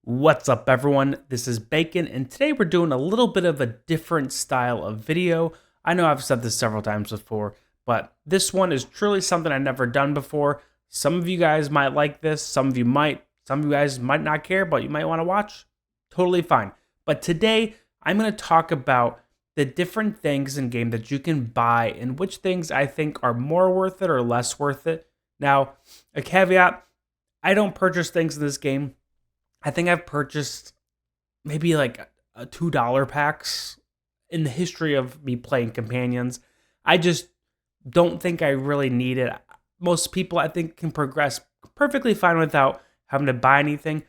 What's up, everyone? This is Bacon, and today we're doing a little bit of a different style of video. I know I've said this several times before, but this one is truly something I've never done before. Some of you guys might like this, some of you guys might not care, but you might want to watch. Totally fine. But today, I'm going to talk about the different things in game that you can buy and which things I think are more worth it or less worth it. Now, a caveat, I don't purchase things in this game. I think I've purchased maybe like a $2 packs in the history of me playing companions. I just don't think I really need it. Most people, I think, can progress perfectly fine without having to buy anything.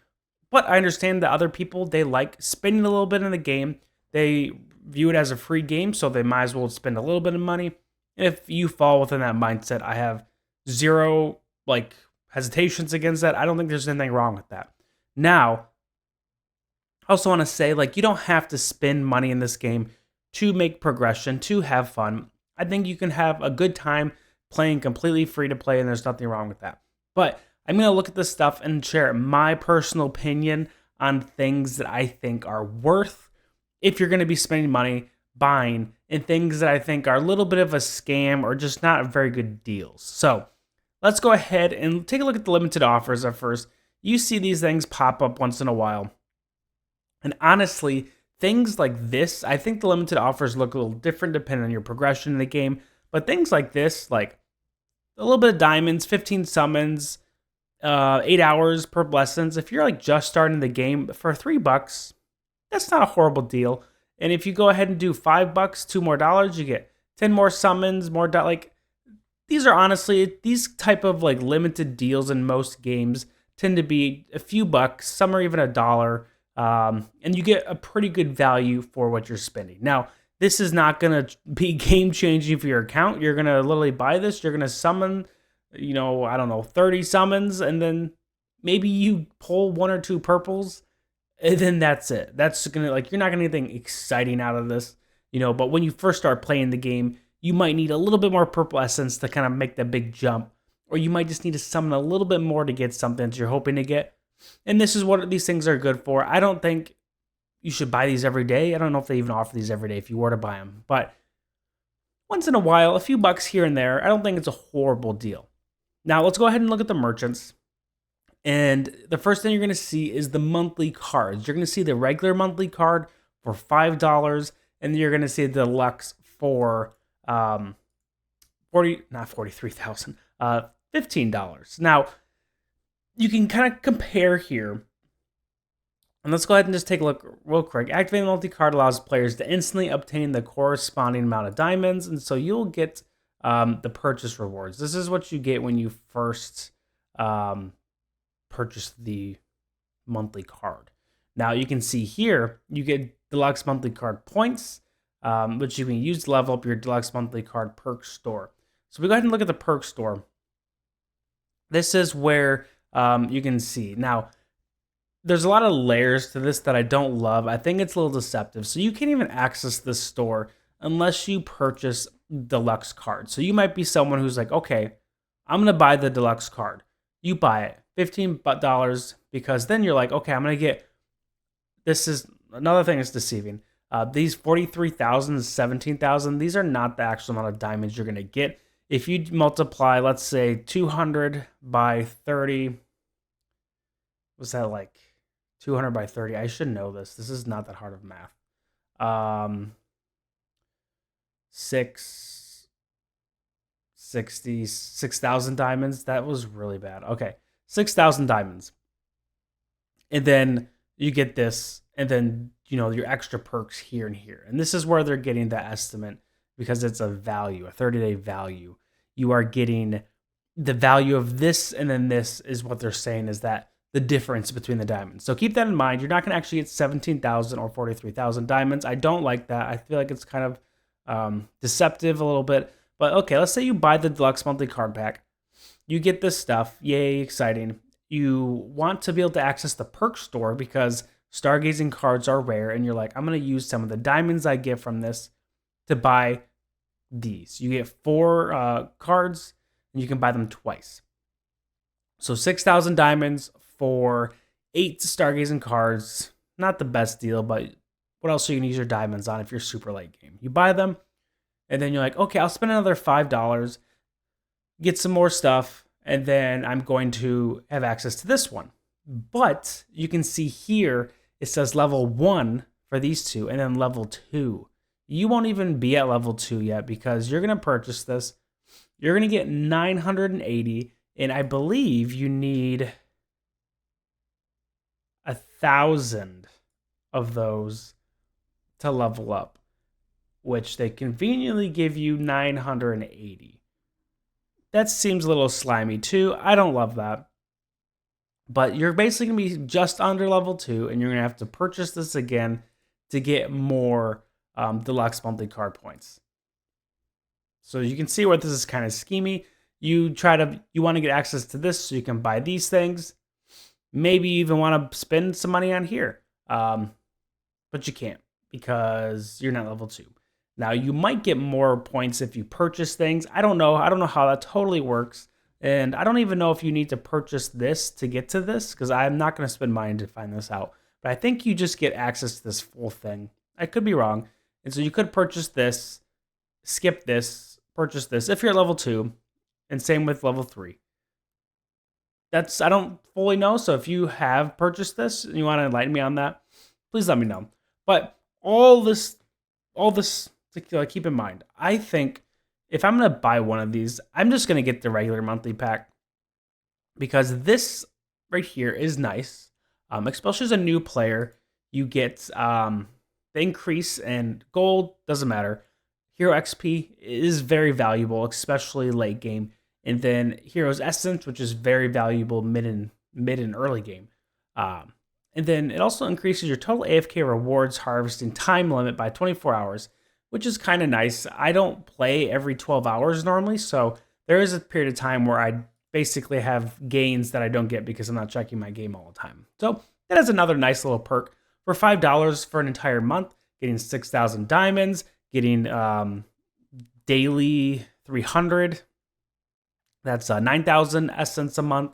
But I understand that other people, they like spending a little bit in the game. They view it as a free game, so they might as well spend a little bit of money. If you fall within that mindset, I have zero hesitations against that. I don't think there's anything wrong with that. Now, I also want to say, you don't have to spend money in this game to make progression, to have fun. I think you can have a good time playing completely free to play, and there's nothing wrong with that. But I'm going to look at this stuff and share my personal opinion on things that I think are worth if you're going to be spending money buying, and things that I think are a little bit of a scam or just not very good deals. So let's go ahead and take a look at the limited offers at first. You see these things pop up once in a while. And honestly, things like this, I think the limited offers look a little different depending on your progression in the game. But things like this, like a little bit of diamonds, 15 summons, 8 hours per lessons. If you're just starting the game for $3, that's not a horrible deal. And if you go ahead and do $5, $2 more dollars, you get 10 more summons, more these are honestly, these type of limited deals in most games tend to be a few bucks, some are even $1, and you get a pretty good value for what you're spending. Now, this is not going to be game-changing for your account. You're going to literally buy this, you're going to summon, 30 summons, and then maybe you pull 1 or 2 purples, and then that's it. That's going to, you're not going to get anything exciting out of this, but when you first start playing the game, you might need a little bit more purple essence to kind of make that big jump. Or you might just need to summon a little bit more to get something that you're hoping to get. And this is what these things are good for. I don't think you should buy these every day. I don't know if they even offer these every day if you were to buy them. But once in a while, a few bucks here and there, I don't think it's a horrible deal. Now, let's go ahead and look at the merchants. And the first thing you're going to see is the monthly cards. You're going to see the regular monthly card for $5. And you're going to see the deluxe for $15. Now, you can kind of compare here. And let's go ahead and just take a look real quick. Activating the multi-card allows players to instantly obtain the corresponding amount of diamonds. And so you'll get the purchase rewards. This is what you get when you first purchase the monthly card. Now, you can see here, you get deluxe monthly card points, which you can use to level up your deluxe monthly card perk store. So we go ahead and look at the perk store. This is where you can see. Now, there's a lot of layers to this that I don't love. I think it's a little deceptive. So you can't even access this store unless you purchase deluxe cards. So you might be someone who's like, okay, I'm going to buy the deluxe card. You buy it, $15, because then you're like, okay, I'm going to get, this is another thing that's deceiving. These 43,000, 17,000, these are not the actual amount of diamonds you're going to get. If you multiply, let's say 200 by 30, what's that 200 by 30. I should know this. This is not that hard of math. 6,000 diamonds. That was really bad. Okay. 6,000 diamonds. And then you get this, and then, your extra perks here and here. And this is where they're getting the estimate, because it's a value, a 30-day value. You are getting the value of this, and then this is what they're saying is that the difference between the diamonds. So keep that in mind. You're not going to actually get 17,000 or 43,000 diamonds. I don't like that. I feel like it's kind of deceptive a little bit. But okay, let's say you buy the deluxe monthly card pack. You get this stuff. Yay, exciting. You want to be able to access the perk store because stargazing cards are rare, and you're like, I'm going to use some of the diamonds I get from this to buy these. You get 4 cards, and you can buy them twice. So 6,000 diamonds for 8 stargazing cards. Not the best deal, but what else are you going to use your diamonds on if you're super late game? You buy them, and then you're like, okay, I'll spend another $5, get some more stuff, and then I'm going to have access to this one. But you can see here, it says level 1 for these two, and then level 2. You won't even be at level 2 yet because you're going to purchase this. You're going to get 980, and I believe you need 1,000 of those to level up, which they conveniently give you 980. That seems a little slimy too. I don't love that. But you're basically going to be just under level 2, and you're going to have to purchase this again to get more deluxe monthly card points. So you can see where this is kind of schemy. You want to get access to this so you can buy these things. Maybe you even want to spend some money on here. But you can't because you're not level 2. Now, you might get more points if you purchase things. I don't know. I don't know how that totally works. And I don't even know if you need to purchase this to get to this because I'm not going to spend money to find this out. But I think you just get access to this full thing. I could be wrong. And so you could purchase this, skip this, purchase this if you're at level 2, and same with level 3. I don't fully know, so if you have purchased this and you want to enlighten me on that, please let me know. But all this to keep in mind, I think if I'm going to buy one of these, I'm just going to get the regular monthly pack because this right here is nice, especially as a new player. You get the increase in gold, doesn't matter. Hero XP is very valuable, especially late game. And then Hero's Essence, which is very valuable mid and early game. And then it also increases your total AFK rewards harvesting time limit by 24 hours, which is kind of nice. I don't play every 12 hours normally, so there is a period of time where I basically have gains that I don't get because I'm not checking my game all the time. So that is another nice little perk. For $5 for an entire month, getting 6,000 diamonds, getting daily 300. That's 9,000 essence a month.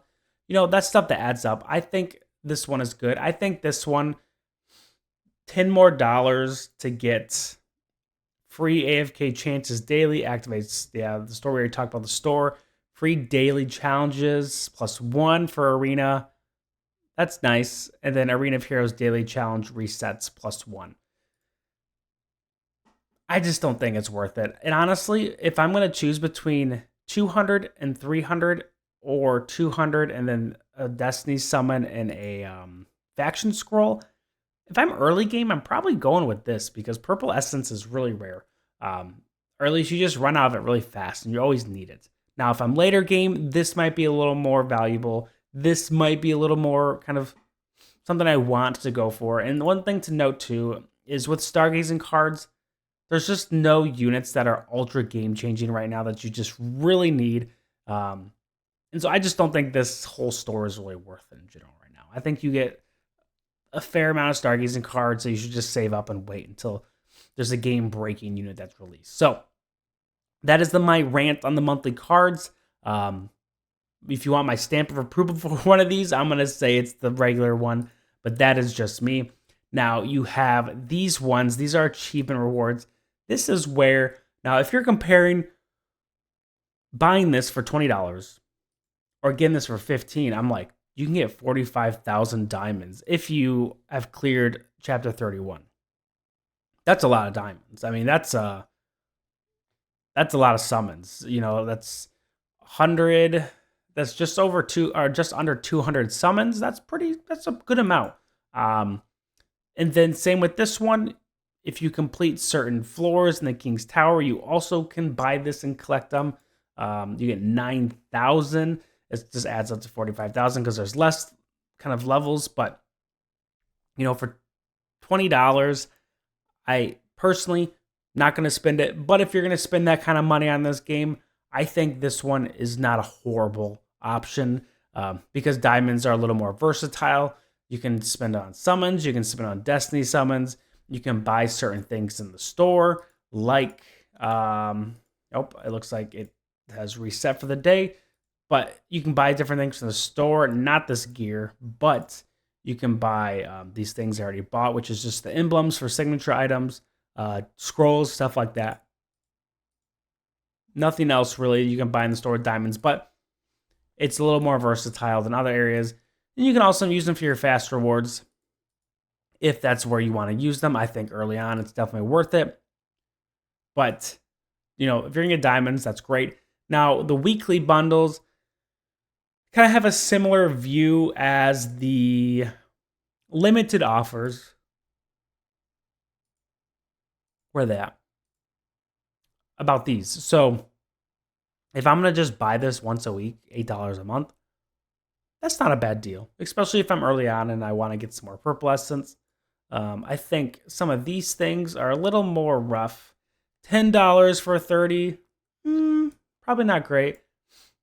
You know, that's stuff that adds up. I think this one is good. I think this one, $10 more to get free AFK chances daily, activates the store where you talked about the store. Free daily challenges, +1 for Arena. That's nice. And then Arena of Heroes daily challenge resets +1. I just don't think it's worth it. And honestly, if I'm going to choose between 200 and 300 or 200 and then a Destiny summon and a faction scroll, if I'm early game, I'm probably going with this because purple essence is really rare. Or at least you just run out of it really fast and you always need it. Now, if I'm later game, this might be a little more valuable. This might be a little more kind of something I want to go for. And one thing to note too is with stargazing cards, there's just no units that are ultra game changing right now that you just really need. And so I just don't think this whole store is really worth it in general right now. I think you get a fair amount of stargazing cards, so you should just save up and wait until there's a game breaking unit that's released. So that is my rant on the monthly cards. If you want my stamp of approval for one of these, I'm going to say it's the regular one, but that is just me. Now you have these ones. These are achievement rewards. This is where, now if you're comparing buying this for $20 or getting this for $15, I'm like, you can get 45,000 diamonds if you have cleared chapter 31. That's a lot of diamonds. I mean, that's a lot of summons. You know, that's 100. That's just over just under 200 summons. That's a good amount. And then same with this one. If you complete certain floors in the King's Tower, you also can buy this and collect them. You get 9,000. It just adds up to 45,000 because there's less kind of levels. But, you know, for $20, I personally not going to spend it. But if you're going to spend that kind of money on this game, I think this one is not a horrible option because diamonds are a little more versatile. You can spend it on summons. You can spend it on Destiny summons. You can buy certain things in the store, like, it looks like it has reset for the day, but you can buy different things in the store, not this gear, but You can buy these things I already bought, which is just the emblems for signature items, scrolls, stuff like that. Nothing else really you can buy in the store with diamonds, but it's a little more versatile than other areas. And you can also use them for your fast rewards if that's where you want to use them. I think early on it's definitely worth it. But, if you're going to get diamonds, that's great. Now, the weekly bundles kind of have a similar view as the limited offers. Where are they at? About these. So, if I'm going to just buy this once a week, $8 a month, that's not a bad deal, especially if I'm early on and I want to get some more purple essence. I think some of these things are a little more rough. $10 for 30, probably not great.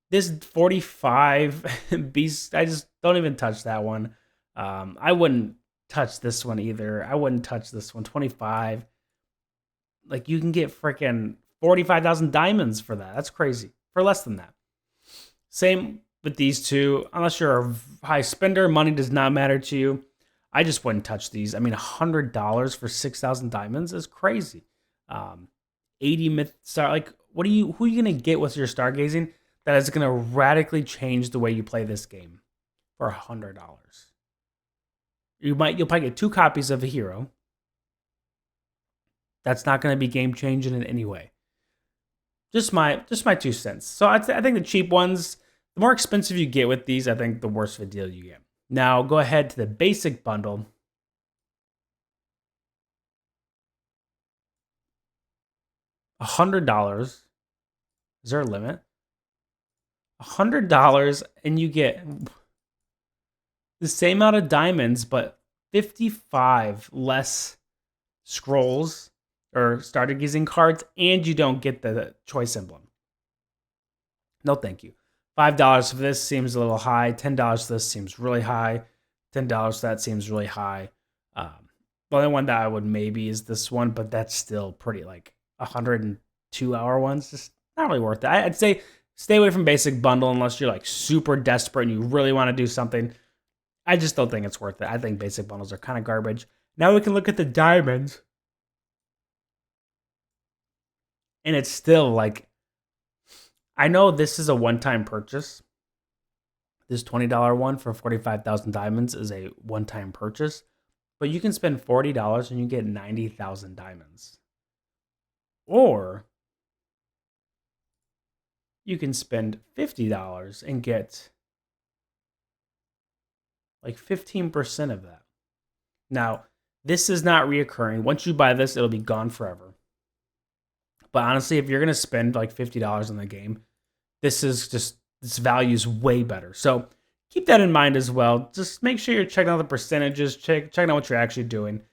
This 45 beast, I just don't even touch that one. I wouldn't touch this one either. I wouldn't touch this one. 25. Like, you can get freaking 45,000 diamonds for that. That's crazy. For less than that. Same with these two. Unless you're a high spender, money does not matter to you. I just wouldn't touch these. I mean, $100 for 6,000 diamonds is crazy. 80 myth star. Like, who are you gonna get with your stargazing that is gonna radically change the way you play this game for $100? You'll probably get 2 copies of a hero. That's not gonna be game changing in any way. Just my 2 cents. So I think the cheap ones, the more expensive you get with these, I think the worse of a deal you get. Now go ahead to the basic bundle. $100. Is there a limit? $100 and you get the same amount of diamonds, but 55 less scrolls or starter gazing cards, and you don't get the choice emblem. No, thank you. $5 for this seems a little high. $10 for this seems really high. $10 for that seems really high. The only one that I would maybe is this one, but that's still pretty, like 102-hour ones. Just not really worth it. I'd say stay away from basic bundle unless you're like super desperate and you really want to do something. I just don't think it's worth it. I think basic bundles are kind of garbage. Now we can look at the diamonds. And it's still like, I know this is a one-time purchase. This $20 one for 45,000 diamonds is a one-time purchase. But you can spend $40 and you get 90,000 diamonds. Or you can spend $50 and get like 15% of that. Now, this is not reoccurring. Once you buy this, it'll be gone forever. But honestly, if you're going to spend like $50 on the game, this value is way better. So keep that in mind as well. Just make sure you're checking out the percentages, checking out what you're actually doing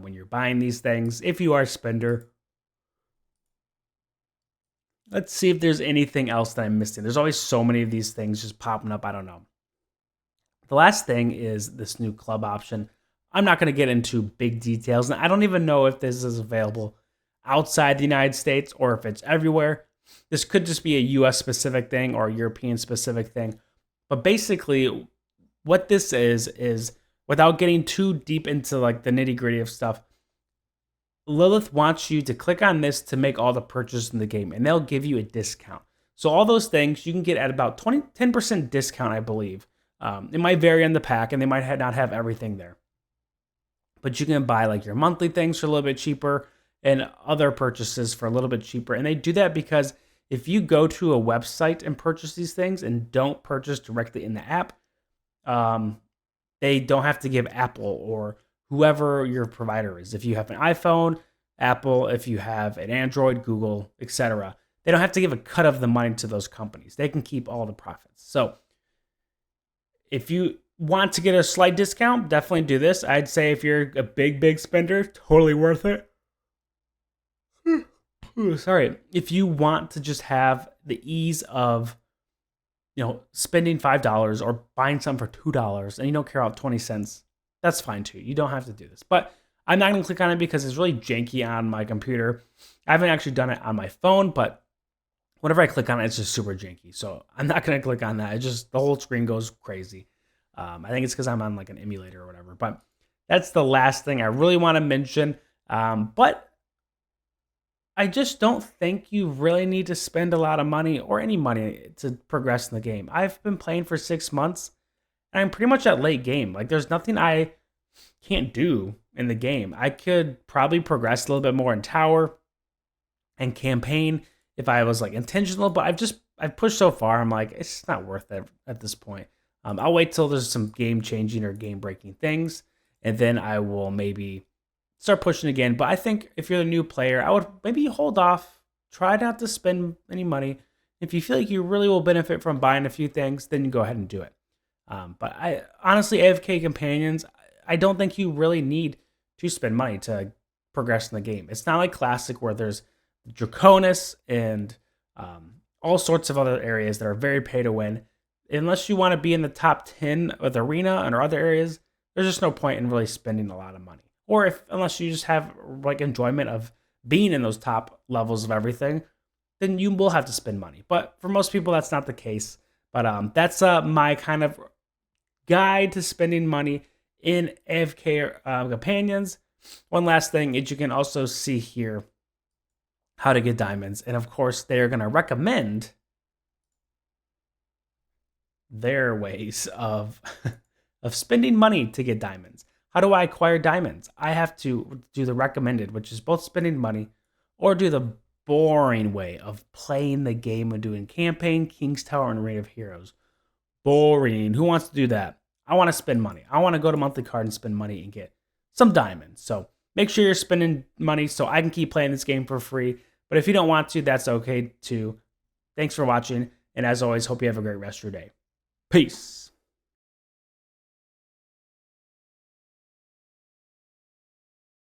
when you're buying these things. If you are a spender, let's see if there's anything else that I'm missing. There's always so many of these things just popping up. I don't know. The last thing is this new club option. I'm not going to get into big details, and I don't even know if this is available outside the United States or if it's everywhere. This could just be a US specific thing or a European specific thing. But basically what this is without getting too deep into like the nitty-gritty of stuff, Lilith wants you to click on this to make all the purchases in the game, and they'll give you a discount. So all those things you can get at about 10% discount, I believe. It might vary on the pack, and they might not have everything there. But you can buy like your monthly things for a little bit cheaper and other purchases for a little bit cheaper. And they do that because if you go to a website and purchase these things and don't purchase directly in the app, they don't have to give Apple or whoever your provider is. If you have an iPhone, Apple, if you have an Android, Google, etc., they don't have to give a cut of the money to those companies. They can keep all the profits. So if you want to get a slight discount, definitely do this. I'd say if you're a big spender, totally worth it. Sorry. If you want to just have the ease of, spending $5 or buying something for $2 and you don't care about 20 cents, that's fine too. You don't have to do this. But I'm not going to click on it because it's really janky on my computer. I haven't actually done it on my phone, but whenever I click on it, it's just super janky. So I'm not going to click on that. The whole screen goes crazy. I think it's because I'm on like an emulator or whatever. But that's the last thing I really want to mention. But I just don't think you really need to spend a lot of money or any money to progress in the game. I've been playing for 6 months and I'm pretty much at late game. Like there's nothing I can't do in the game. I could probably progress a little bit more in tower and campaign if I was like intentional, but I've pushed so far. I'm like, it's just not worth it at this point. I'll wait till there's some game changing or game breaking things, and then I will maybe start pushing again. But I think if you're a new player, I would maybe hold off, try not to spend any money. If you feel like you really will benefit from buying a few things, then you go ahead and do it. But I honestly, AFK companions, I don't think you really need to spend money to progress in the game. It's not like Classic where there's Draconis and all sorts of other areas that are very pay to win. Unless you want to be in the top 10 of the arena and or other areas, there's just no point in really spending a lot of money. Or unless you just have like enjoyment of being in those top levels of everything, then you will have to spend money. But for most people, that's not the case. But that's my kind of guide to spending money in AFK companions. One last thing is you can also see here how to get diamonds. And of course, they're going to recommend their ways of of spending money to get diamonds. How do I acquire diamonds? I have to do the recommended, which is both spending money, or do the boring way of playing the game and doing campaign, King's Tower, and Reign of Heroes. Boring. Who wants to do that? I want to spend money. I want to go to monthly card and spend money and get some diamonds. So make sure you're spending money so I can keep playing this game for free. But if you don't want to, that's okay too. Thanks for watching. And as always, hope you have a great rest of your day. Peace.